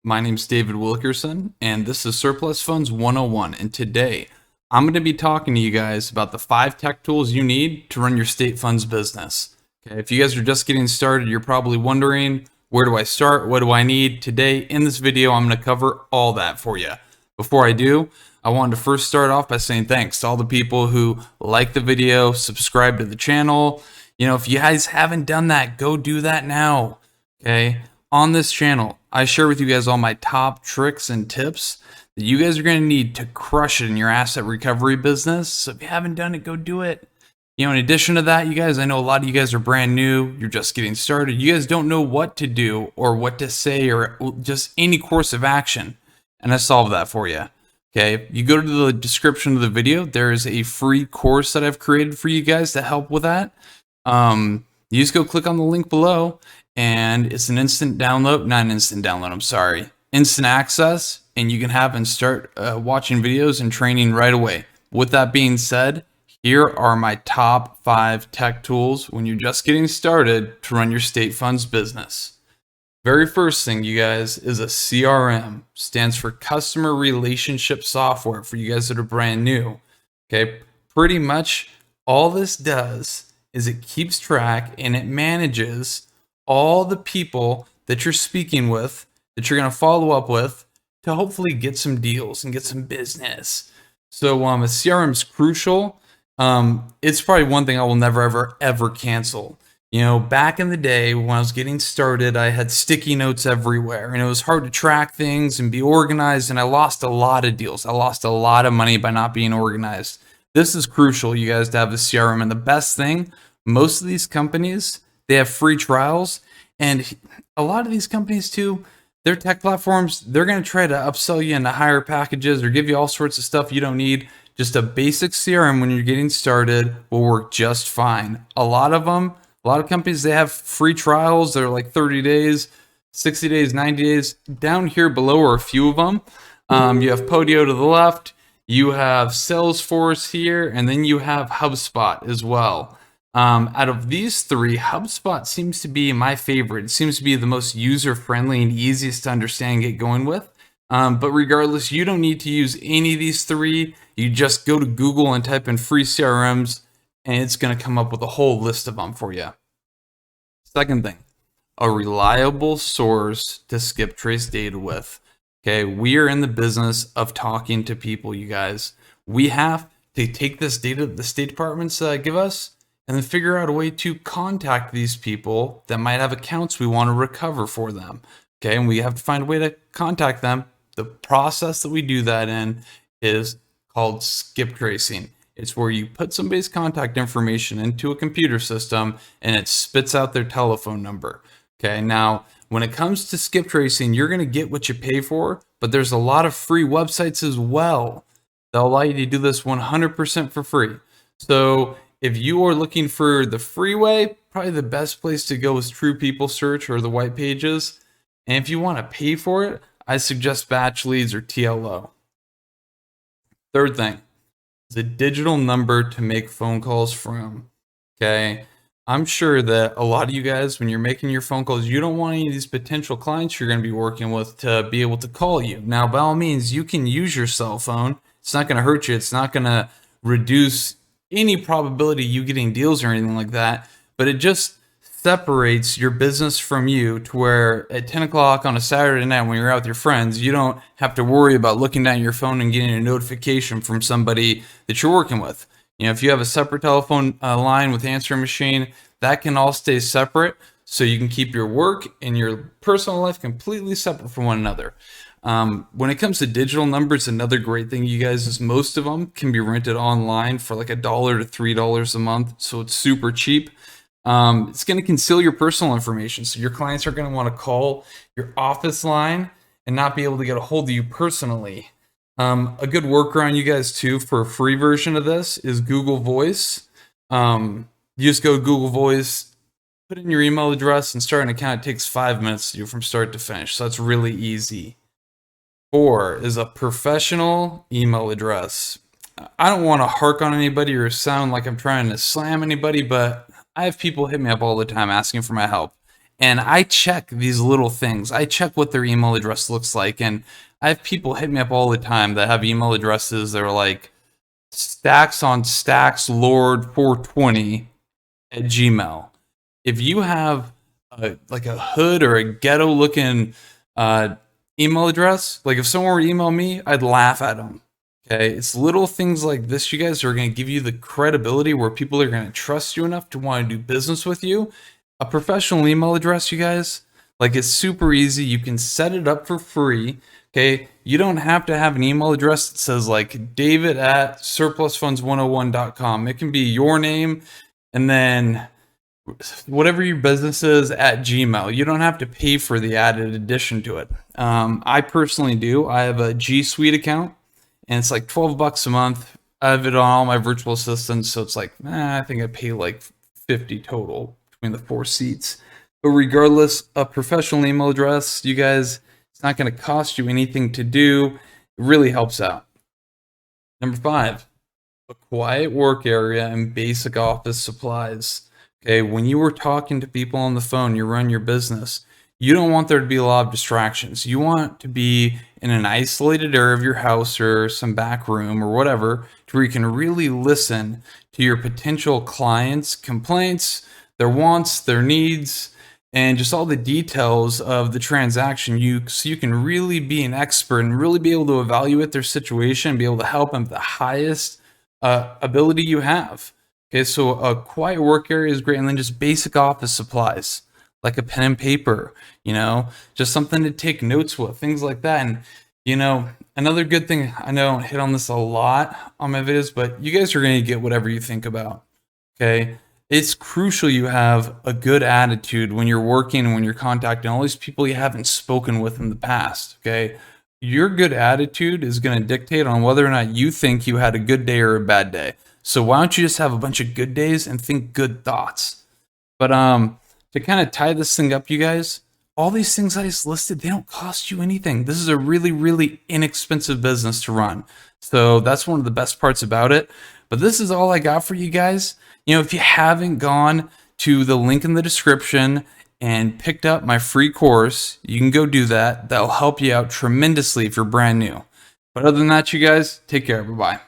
My name's David Wilkerson, and this is Surplus Funds 101. And today, I'm going to be talking to you guys about the 5 tech tools you need to run your state funds business. Okay, if you guys are just getting started, you're probably wondering, where do I start? What do I need? Today, in this video, I'm going to cover all that for you. Before I do, I wanted to first start off by saying thanks to all the people who like the video, subscribe to the channel. You know, if you guys haven't done that, go do that now. Okay, on this channel, I share with you guys all my top tricks and tips that you guys are going to need to crush it in your asset recovery business. So if you haven't done it, go do it. You know, in addition to that, you guys, I know a lot of you guys are brand new. You're just getting started. You guys don't know what to do or what to say or just any course of action. And I solve that for you. Okay, you go to the description of the video. There is a free course that I've created for you guys to help with that. You just go click on the link below, and it's an instant download, not an instant download, I'm sorry, instant access, and you can have and start watching videos and training right away. With that being said, here are my top 5 tech tools when you're just getting started to run your state funds business. Very first thing, you guys, is a CRM. Stands for Customer Relationship Software for you guys that are brand new. Okay, pretty much all this does is it keeps track and it manages all the people that you're speaking with, that you're going to follow up with to hopefully get some deals and get some business. So a CRM is crucial. It's probably one thing I will never, ever cancel. You know, back in the day when I was getting started, I had sticky notes everywhere and it was hard to track things and be organized, and I lost a lot of deals. I lost a lot of money by not being organized. This is crucial, you guys, to have a CRM. And the best thing, most of these companies, they have free trials, and a lot of these companies too, their tech platforms, they're going to try to upsell you into higher packages or give you all sorts of stuff you don't need. Just a basic CRM when you're getting started will work just fine. A lot of companies, they have free trials. They're like 30 days, 60 days, 90 days. Down here below are a few of them. You have Podio to the left. You have Salesforce here, and then you have HubSpot as well. Out of these 3, HubSpot seems to be my favorite. It seems to be the most user-friendly and easiest to understand and get going with. But regardless, you don't need to use any of these 3. You just go to Google and type in free CRMs, and it's going to come up with a whole list of them for you. Second thing, a reliable source to skip trace data with. Okay, we are in the business of talking to people, you guys. We have to take this data that the State Departments give us and then figure out a way to contact these people that might have accounts we want to recover for them. Okay, and we have to find a way to contact them. The process that we do that in is called skip tracing. It's where you put somebody's contact information into a computer system and it spits out their telephone number. Okay, now when it comes to skip tracing, you're going to get what you pay for, but there's a lot of free websites as well that allow you to do this 100% for free. So if you are looking for the free way, probably the best place to go is True People Search or the white pages. And if you want to pay for it, I suggest Batch Leads or TLO. Third thing is a digital number to make phone calls from. Okay, I'm sure that a lot of you guys, when you're making your phone calls, you don't want any of these potential clients you're going to be working with to be able to call you. Now, by all means, you can use your cell phone. It's not going to hurt you. It's not going to reduce any probability you getting deals or anything like that, but it just separates your business from you to where at 10 o'clock on a Saturday night when you're out with your friends, you don't have to worry about looking down your phone and getting a notification from somebody that you're working with. You know, if you have a separate telephone line with answering machine, that can all stay separate so you can keep your work and your personal life completely separate from one another. When it comes to digital numbers, another great thing, you guys, is most of them can be rented online for like $1 to $3 a month. So it's super cheap. It's going to conceal your personal information. So your clients are going to want to call your office line and not be able to get a hold of you personally. A good workaround, you guys, too, for a free version of this is Google Voice. You just go to Google Voice, put in your email address, and start an account. It takes 5 minutes to do from start to finish. So that's really easy. 4 is a professional email address. I don't want to hark on anybody or sound like I'm trying to slam anybody, but I have people hit me up all the time asking for my help. And I check these little things. I check what their email address looks like. And I have people hit me up all the time that have email addresses that are like stacks on stacks lord 420 at Gmail. If you have like a hood or a ghetto looking email address, like if someone were to email me, I'd laugh at them. Okay, it's little things like this, you guys, are going to give you the credibility where people are going to trust you enough to want to do business with you. A professional email address, you guys, like it's super easy. You can set it up for free. Okay, you don't have to have an email address that says like David at surplusfunds101.com. It can be your name and then whatever your business is at Gmail. You don't have to pay for the added addition to it. I personally do. I have a G Suite account and it's like $12 a month. I have it on all my virtual assistants, so it's like I think I pay like $50 total between the 4 seats. But regardless, a professional email address, you guys, it's not going to cost you anything to do. It really helps out. Number 5, a quiet work area and basic office supplies. Okay, when you were talking to people on the phone, you run your business, you don't want there to be a lot of distractions. You want to be in an isolated area of your house or some back room or whatever, to where you can really listen to your potential clients' complaints, their wants, their needs, and just all the details of the transaction. So you can really be an expert and really be able to evaluate their situation and be able to help them at the highest ability you have. Okay, so a quiet work area is great, and then just basic office supplies like a pen and paper, just something to take notes with, things like that. And another good thing, I know I don't hit on this a lot on my videos, but you guys are going to get whatever you think about. Okay, it's crucial you have a good attitude when you're working and when you're contacting all these people you haven't spoken with in the past. Okay, your good attitude is going to dictate on whether or not you think you had a good day or a bad day. So why don't you just have a bunch of good days and think good thoughts? But to kind of tie this thing up, you guys, all these things I just listed, they don't cost you anything. This is a really, really inexpensive business to run. So that's one of the best parts about it. But this is all I got for you guys. If you haven't gone to the link in the description and picked up my free course, you can go do that. That'll help you out tremendously if you're brand new. But other than that, you guys, take care. Bye-bye.